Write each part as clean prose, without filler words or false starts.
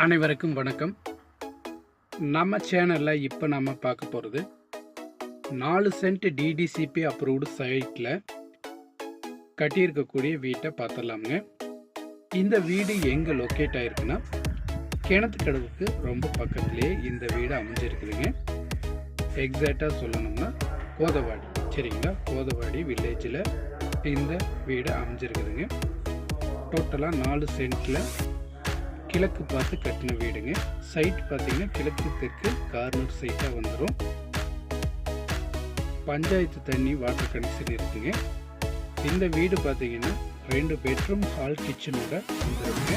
அனைவருக்கும் வணக்கம். நம்ம சேனலில் இப்போ நம்ம பார்க்க போகிறது 4 சென்ட் டிடிசிபி அப்ரூவ்டு சைட்டில் கட்டியிருக்கக்கூடிய வீட்டை பார்த்துடலாமுங்க. இந்த வீடு எங்கே லொக்கேட் ஆகிருக்குன்னா கிணத்துக்கடவுக்கு ரொம்ப பக்கத்துலேயே இந்த வீடு அமைஞ்சிருக்குதுங்க. எக்ஸாக்டாக சொல்லணும்னா கோதவாடி, சரிங்களா? கோதவாடி வில்லேஜில் இந்த வீடு அமைஞ்சிருக்குதுங்க. டோட்டலாக 4 சென்ட்டில் கிழக்கு பார்த்து கட்டின வீடுங்க. சைட் பார்த்தீங்கன்னா கிழக்கு தெற்கு கார்னர் சைட்டாக வந்துடும். பஞ்சாயத்து தண்ணி வாட்டர் கனெக்ஷன் இருக்குங்க. இந்த வீடு பார்த்தீங்கன்னா 2 பெட்ரூம் ஹால் கிச்சனோட வந்துடுங்க.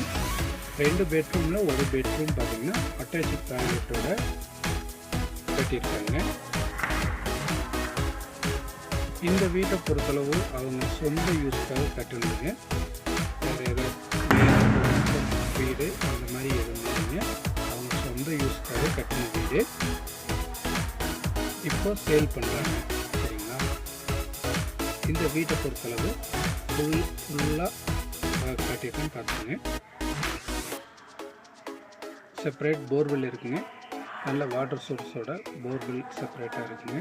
2 பெட்ரூமில் ஒரு பெட்ரூம் பார்த்தீங்கன்னா அட்டாச்சு டாய்லெட்டோட கட்டியிருக்காங்க. இந்த வீட்டை பொறுத்தளவு அவங்க சொந்த யூஸ்க்காக கட்டணுங்க. வேறு ஏதாவது வீடு அந்த மாதிரி எதுவும் இல்லைங்க. அவங்க சொந்த யூஸ்க்காக கட்டின வீடு இப்போ சேல் பண்ணுறாங்க, சரிங்களா? இந்த வீட்டை பொறுத்தளவு ஃபுல்லாக காட்டியிருக்கேன்னு பார்த்துங்க. செப்பரேட் போர்வெல் இருக்குங்க. நல்ல வாட்டர் சோர்ஸோட போர்வெல் செப்பரேட்டாக இருக்குங்க.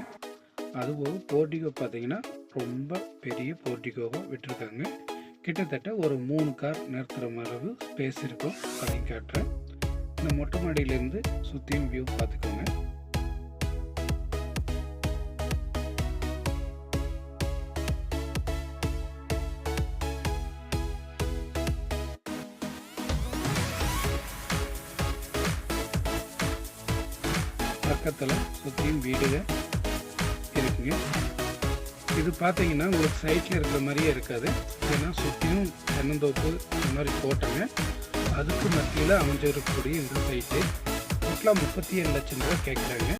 அதுபோக போர்டிகோ பார்த்தீங்கன்னா ரொம்ப பெரிய போர்டிகோவாக விட்டுருக்காங்க. கிட்டத்தட்ட ஒரு 3 கார் நிறுத்துகிற அளவு ஸ்பேஸ் இருக்கும். அதையும் காட்டுறேன். இந்த மொட்டை மாடியிலேருந்து சுற்றியும் வியூ பார்த்துக்கோங்க. பக்கத்தில் சுற்றியும் வீடுகள் இருக்குங்க. இது பார்த்தீங்கன்னா உங்களுக்கு சைட்டில் இருக்கிற மாதிரியே இருக்காது. ஏன்னா சுற்றியும் தென்னந்தோப்பு இந்த மாதிரி போட்டாங்க. அதுக்கு மத்தியில் அமைஞ்சிருக்கக்கூடிய இந்த சைட்டு டோட்டலாக 37 லட்சம் ரூபா கேட்குறாங்க.